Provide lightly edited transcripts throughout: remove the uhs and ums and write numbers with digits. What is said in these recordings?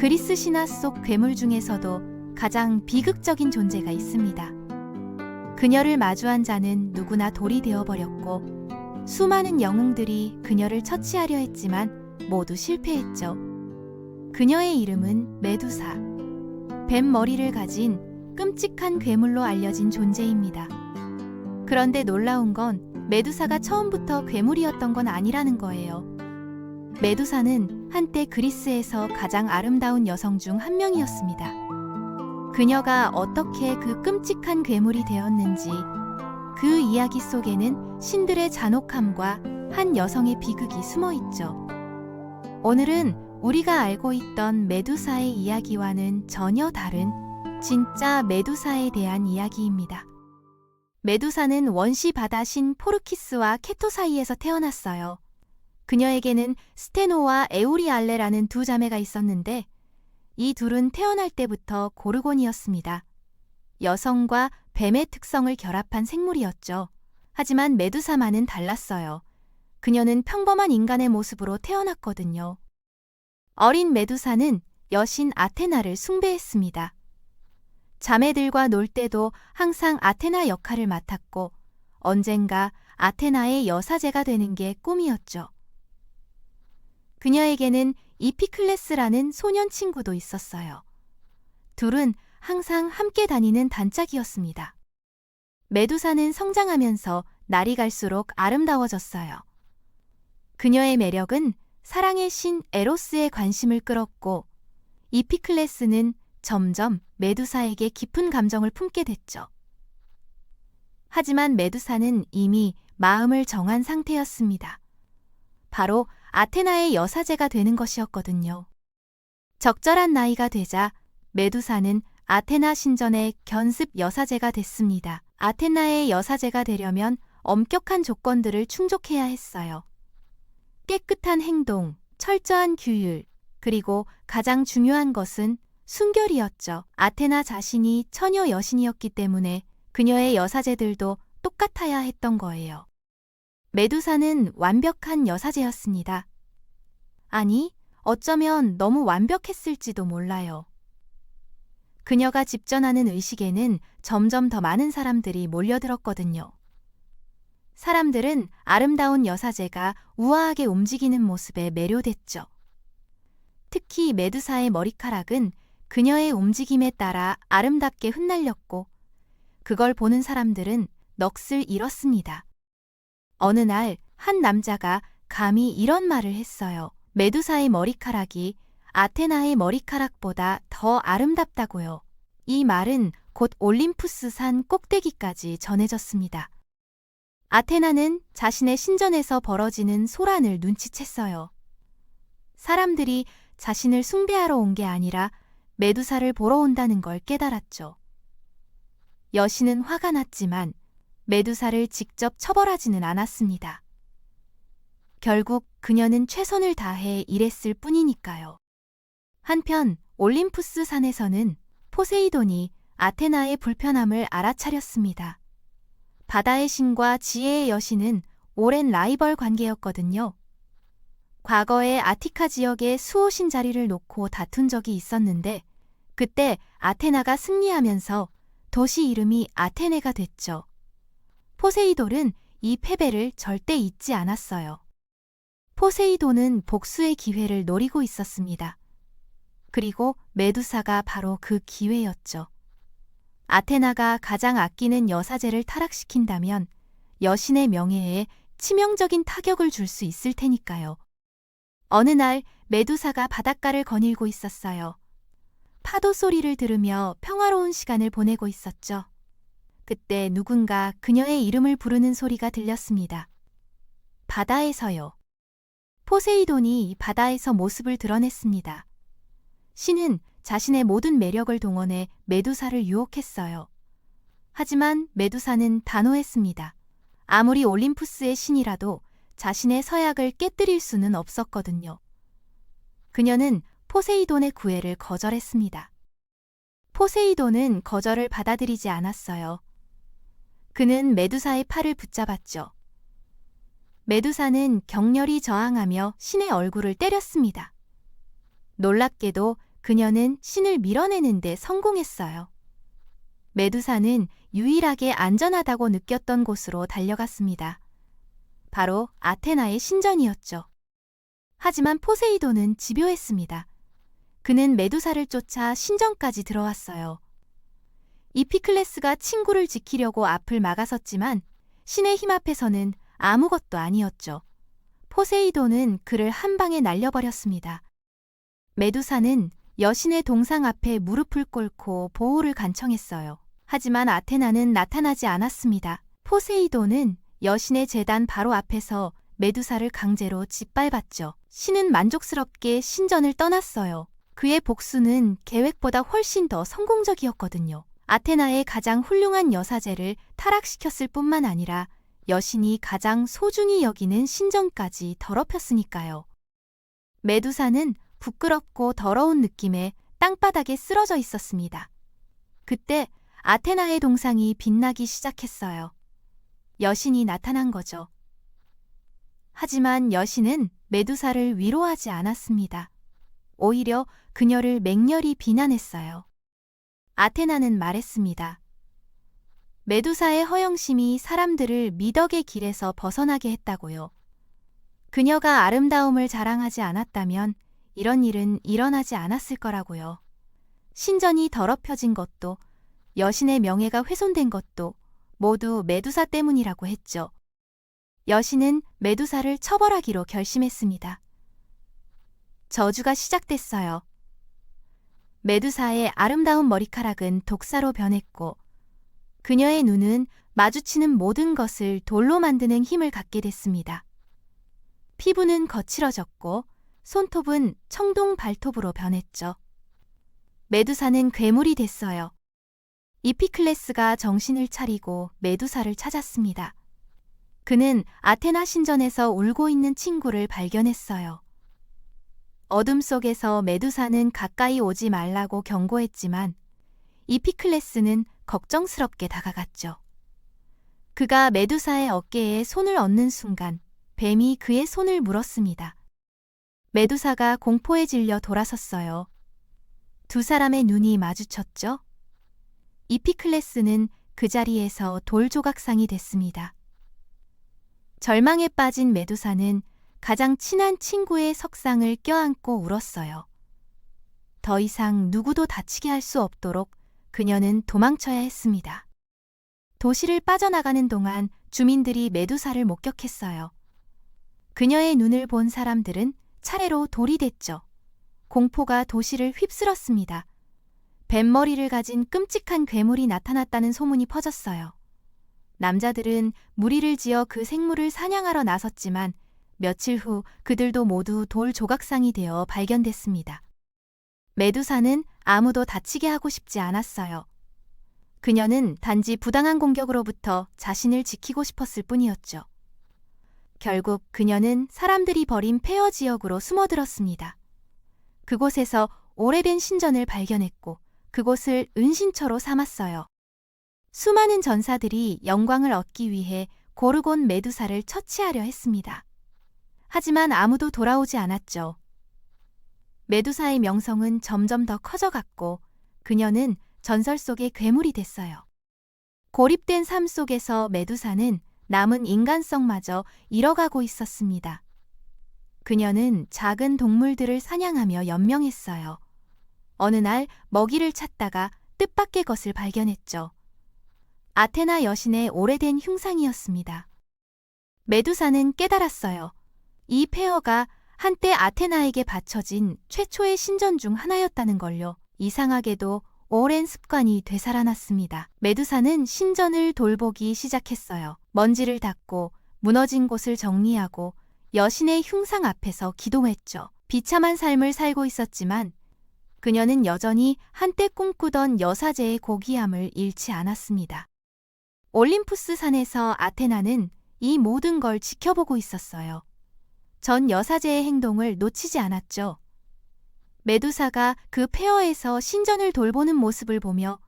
그리스 신화 속 괴물 중에서도 가장 비극적인 존재가 있습니다. 그녀를 마주한 자는 누구나 돌이 되어버렸고 수많은 영웅들이 그녀를 처치하려 했지만 모두 실패했죠. 그녀의 이름은 메두사. 뱀 머리를 가진 끔찍한 괴물로 알려진 존재입니다. 그런데 놀라운 건 메두사가 처음부터 괴물이었던 건 아니라는 거예요. 메두사는 한때 그리스에서 가장 아름다운 여성 중 한 명이었습니다. 그녀가 어떻게 그 끔찍한 괴물이 되었는지, 그 이야기 속에는 신들의 잔혹함과 한 여성의 비극이 숨어 있죠. 오늘은 우리가 알고 있던 메두사의 이야기와는 전혀 다른 진짜 메두사에 대한 이야기입니다. 메두사는 원시 바다신 포르키스와 케토 사이에서 태어났어요. 그녀에게는 스테노와 에우리알레라는 두 자매가 있었는데 이 둘은 태어날 때부터 고르곤이었습니다. 여성과 뱀의 특성을 결합한 생물이었죠. 하지만 메두사만은 달랐어요. 그녀는 평범한 인간의 모습으로 태어났거든요. 어린 메두사는 여신 아테나를 숭배했습니다. 자매들과 놀 때도 항상 아테나 역할을 맡았고 언젠가 아테나의 여사제가 되는 게 꿈이었죠. 그녀에게는 이피클레스라는 소년 친구도 있었어요. 둘은 항상 함께 다니는 단짝이었습니다. 메두사는 성장하면서 날이 갈수록 아름다워졌어요. 그녀의 매력은 사랑의 신 에로스의 관심을 끌었고 이피클레스는 점점 메두사에게 깊은 감정을 품게 됐죠. 하지만 메두사는 이미 마음을 정한 상태였습니다. 바로 아테나의 여사제가 되는 것이었거든요. 적절한 나이가 되자 메두사는 아테나 신전의 견습 여사제가 됐습니다. 아테나의 여사제가 되려면 엄격한 조건들을 충족해야 했어요. 깨끗한 행동, 철저한 규율, 그리고 가장 중요한 것은 순결이었죠. 아테나 자신이 처녀 여신이었기 때문에 그녀의 여사제들도 똑같아야 했던 거예요. 메두사는 완벽한 여사제였습니다. 아니, 어쩌면 너무 완벽했을지도 몰라요. 그녀가 집전하는 의식에는 점점 더 많은 사람들이 몰려들었거든요. 사람들은 아름다운 여사제가 우아하게 움직이는 모습에 매료됐죠. 특히 메두사의 머리카락은 그녀의 움직임에 따라 아름답게 흩날렸고 그걸 보는 사람들은 넋을 잃었습니다. 어느 날 한 남자가 감히 이런 말을 했어요. 메두사의 머리카락이 아테나의 머리카락보다 더 아름답다고요. 이 말은 곧 올림푸스 산 꼭대기까지 전해졌습니다. 아테나는 자신의 신전에서 벌어지는 소란을 눈치챘어요. 사람들이 자신을 숭배하러 온 게 아니라 메두사를 보러 온다는 걸 깨달았죠. 여신은 화가 났지만 메두사를 직접 처벌하지는 않았습니다. 결국 그녀는 최선을 다해 일했을 뿐이니까요. 한편 올림푸스 산에서는 포세이돈이 아테나의 불편함을 알아차렸습니다. 바다의 신과 지혜의 여신은 오랜 라이벌 관계였거든요. 과거에 아티카 지역의 수호신 자리를 놓고 다툰 적이 있었는데 그때 아테나가 승리하면서 도시 이름이 아테네가 됐죠. 포세이돈은 이 패배를 절대 잊지 않았어요. 포세이돈은 복수의 기회를 노리고 있었습니다. 그리고 메두사가 바로 그 기회였죠. 아테나가 가장 아끼는 여사제를 타락시킨다면 여신의 명예에 치명적인 타격을 줄 수 있을 테니까요. 어느 날 메두사가 바닷가를 거닐고 있었어요. 파도 소리를 들으며 평화로운 시간을 보내고 있었죠. 그때 누군가 그녀의 이름을 부르는 소리가 들렸습니다. 바다에서요. 포세이돈이 바다에서 모습을 드러냈습니다. 신은 자신의 모든 매력을 동원해 메두사를 유혹했어요. 하지만 메두사는 단호했습니다. 아무리 올림푸스의 신이라도 자신의 서약을 깨뜨릴 수는 없었거든요. 그녀는 포세이돈의 구애를 거절했습니다. 포세이돈은 거절을 받아들이지 않았어요. 그는 메두사의 팔을 붙잡았죠. 메두사는 격렬히 저항하며 신의 얼굴을 때렸습니다. 놀랍게도 그녀는 신을 밀어내는데 성공했어요. 메두사는 유일하게 안전하다고 느꼈던 곳으로 달려갔습니다. 바로 아테나의 신전이었죠. 하지만 포세이돈은 집요했습니다. 그는 메두사를 쫓아 신전까지 들어왔어요. 이피클레스가 친구를 지키려고 앞을 막아섰지만 신의 힘 앞에서는 아무것도 아니었죠. 포세이돈은 그를 한 방에 날려버렸습니다. 메두사는 여신의 동상 앞에 무릎을 꿇고 보호를 간청했어요. 하지만 아테나는 나타나지 않았습니다. 포세이돈은 여신의 제단 바로 앞에서 메두사를 강제로 짓밟았죠. 신은 만족스럽게 신전을 떠났어요. 그의 복수는 계획보다 훨씬 더 성공적이었거든요. 아테나의 가장 훌륭한 여사제를 타락시켰을 뿐만 아니라 여신이 가장 소중히 여기는 신전까지 더럽혔으니까요. 메두사는 부끄럽고 더러운 느낌에 땅바닥에 쓰러져 있었습니다. 그때 아테나의 동상이 빛나기 시작했어요. 여신이 나타난 거죠. 하지만 여신은 메두사를 위로하지 않았습니다. 오히려 그녀를 맹렬히 비난했어요. 아테나는 말했습니다. 메두사의 허영심이 사람들을 미덕의 길에서 벗어나게 했다고요. 그녀가 아름다움을 자랑하지 않았다면 이런 일은 일어나지 않았을 거라고요. 신전이 더럽혀진 것도 여신의 명예가 훼손된 것도 모두 메두사 때문이라고 했죠. 여신은 메두사를 처벌하기로 결심했습니다. 저주가 시작됐어요. 메두사의 아름다운 머리카락은 독사로 변했고 그녀의 눈은 마주치는 모든 것을 돌로 만드는 힘을 갖게 됐습니다. 피부는 거칠어졌고 손톱은 청동 발톱으로 변했죠. 메두사는 괴물이 됐어요. 이피클레스가 정신을 차리고 메두사를 찾았습니다. 그는 아테나 신전에서 울고 있는 친구를 발견했어요. 어둠 속에서 메두사는 가까이 오지 말라고 경고했지만 이피클레스는 걱정스럽게 다가갔죠. 그가 메두사의 어깨에 손을 얹는 순간 뱀이 그의 손을 물었습니다. 메두사가 공포에 질려 돌아섰어요. 두 사람의 눈이 마주쳤죠. 이피클레스는 그 자리에서 돌조각상이 됐습니다. 절망에 빠진 메두사는 가장 친한 친구의 석상을 껴안고 울었어요. 더 이상 누구도 다치게 할 수 없도록 그녀는 도망쳐야 했습니다. 도시를 빠져나가는 동안 주민들이 메두사를 목격했어요. 그녀의 눈을 본 사람들은 차례로 돌이 됐죠. 공포가 도시를 휩쓸었습니다. 뱀머리를 가진 끔찍한 괴물이 나타났다는 소문이 퍼졌어요. 남자들은 무리를 지어 그 생물을 사냥하러 나섰지만 며칠 후 그들도 모두 돌 조각상이 되어 발견됐습니다. 메두사는 아무도 다치게 하고 싶지 않았어요. 그녀는 단지 부당한 공격으로부터 자신을 지키고 싶었을 뿐이었죠. 결국 그녀는 사람들이 버린 폐허 지역으로 숨어들었습니다. 그곳에서 오래된 신전을 발견했고 그곳을 은신처로 삼았어요. 수많은 전사들이 영광을 얻기 위해 고르곤 메두사를 처치하려 했습니다. 하지만 아무도 돌아오지 않았죠. 메두사의 명성은 점점 더 커져갔고 그녀는 전설 속의 괴물이 됐어요. 고립된 삶 속에서 메두사는 남은 인간성마저 잃어가고 있었습니다. 그녀는 작은 동물들을 사냥하며 연명했어요. 어느 날 먹이를 찾다가 뜻밖의 것을 발견했죠. 아테나 여신의 오래된 흉상이었습니다. 메두사는 깨달았어요. 이 폐허가 한때 아테나에게 바쳐진 최초의 신전 중 하나였다는 걸요. 이상하게도 오랜 습관이 되살아났습니다. 메두사는 신전을 돌보기 시작했어요. 먼지를 닦고 무너진 곳을 정리하고 여신의 흉상 앞에서 기도했죠. 비참한 삶을 살고 있었지만 그녀는 여전히 한때 꿈꾸던 여사제의 고귀함을 잃지 않았습니다. 올림푸스 산에서 아테나는 이 모든 걸 지켜보고 있었어요. 전 여사제의 행동을 놓치지 않았죠. 메두사가 그 폐허에서 신전을 돌보는 모습을 보며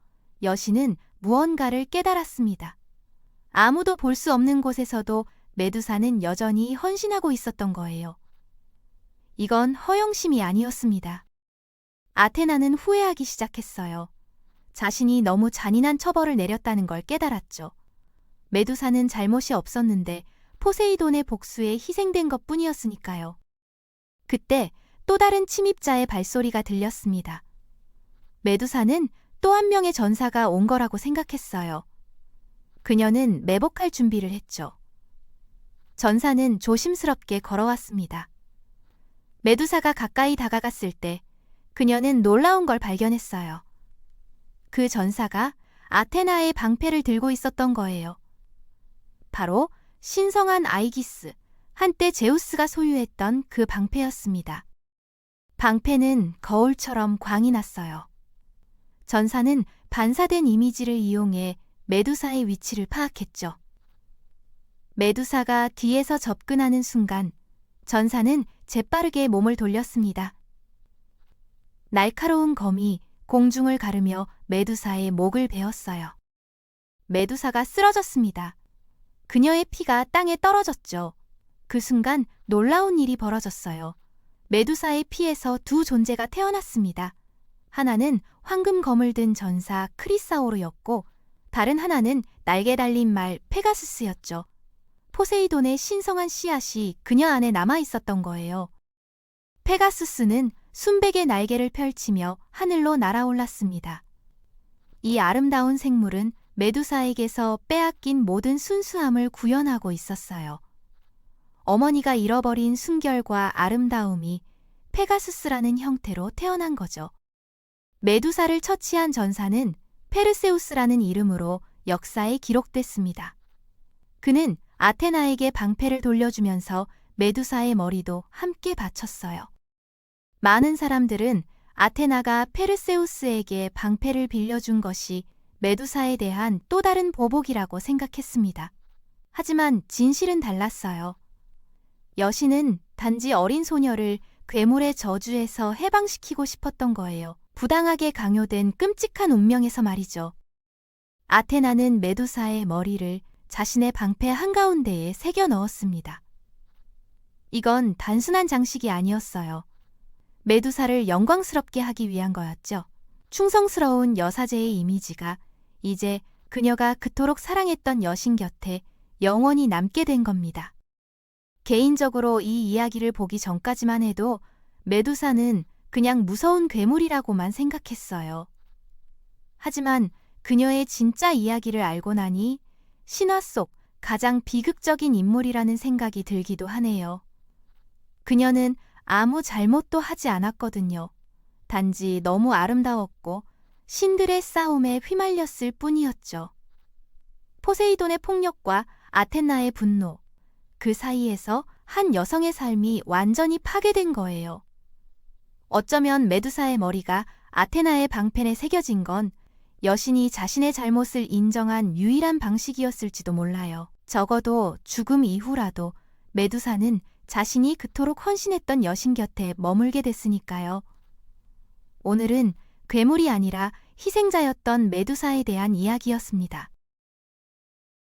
여신은 무언가를 깨달았습니다. 아무도 볼 수 없는 곳에서도 메두사는 여전히 헌신하고 있었던 거예요. 이건 허영심이 아니었습니다. 아테나는 후회하기 시작했어요. 자신이 너무 잔인한 처벌을 내렸다는 걸 깨달았죠. 메두사는 잘못이 없었는데 포세이돈의 복수에 희생된 것뿐이었으니까요. 그때 또 다른 침입자의 발소리가 들렸습니다. 메두사는 또 한 명의 전사가 온 거라고 생각했어요. 그녀는 매복할 준비를 했죠. 전사는 조심스럽게 걸어왔습니다. 메두사가 가까이 다가갔을 때 그녀는 놀라운 걸 발견했어요. 그 전사가 아테나의 방패를 들고 있었던 거예요. 바로 신성한 아이기스, 한때 제우스가 소유했던 그 방패였습니다. 방패는 거울처럼 광이 났어요. 전사는 반사된 이미지를 이용해 메두사의 위치를 파악했죠. 메두사가 뒤에서 접근하는 순간 전사는 재빠르게 몸을 돌렸습니다. 날카로운 검이 공중을 가르며 메두사의 목을 베었어요. 메두사가 쓰러졌습니다. 그녀의 피가 땅에 떨어졌죠. 그 순간 놀라운 일이 벌어졌어요. 메두사의 피에서 두 존재가 태어났습니다. 하나는 황금검을 든 전사 크리사오르였고 다른 하나는 날개 달린 말 페가수스였죠. 포세이돈의 신성한 씨앗이 그녀 안에 남아 있었던 거예요. 페가수스는 순백의 날개를 펼치며 하늘로 날아올랐습니다. 이 아름다운 생물은 메두사에게서 빼앗긴 모든 순수함을 구현하고 있었어요. 어머니가 잃어버린 순결과 아름다움이 페가수스라는 형태로 태어난 거죠. 메두사를 처치한 전사는 페르세우스라는 이름으로 역사에 기록됐습니다. 그는 아테나에게 방패를 돌려주면서 메두사의 머리도 함께 바쳤어요. 많은 사람들은 아테나가 페르세우스에게 방패를 빌려준 것이 메두사에 대한 또 다른 보복이라고 생각했습니다. 하지만 진실은 달랐어요. 여신은 단지 어린 소녀를 괴물의 저주에서 해방시키고 싶었던 거예요. 부당하게 강요된 끔찍한 운명에서 말이죠. 아테나는 메두사의 머리를 자신의 방패 한가운데에 새겨 넣었습니다. 이건 단순한 장식이 아니었어요. 메두사를 영광스럽게 하기 위한 거였죠. 충성스러운 여사제의 이미지가 이제 그녀가 그토록 사랑했던 여신 곁에 영원히 남게 된 겁니다. 개인적으로 이 이야기를 보기 전까지만 해도 메두사는 그냥 무서운 괴물이라고만 생각했어요. 하지만 그녀의 진짜 이야기를 알고 나니 신화 속 가장 비극적인 인물이라는 생각이 들기도 하네요. 그녀는 아무 잘못도 하지 않았거든요. 단지 너무 아름다웠고 신들의 싸움에 휘말렸을 뿐이었죠. 포세이돈의 폭력과 아테나의 분노, 그 사이에서 한 여성의 삶이 완전히 파괴된 거예요. 어쩌면 메두사의 머리가 아테나의 방패에 새겨진 건 여신이 자신의 잘못을 인정한 유일한 방식이었을지도 몰라요. 적어도 죽음 이후라도 메두사는 자신이 그토록 헌신했던 여신 곁에 머물게 됐으니까요. 오늘은 괴물이 아니라 희생자였던 메두사에 대한 이야기였습니다.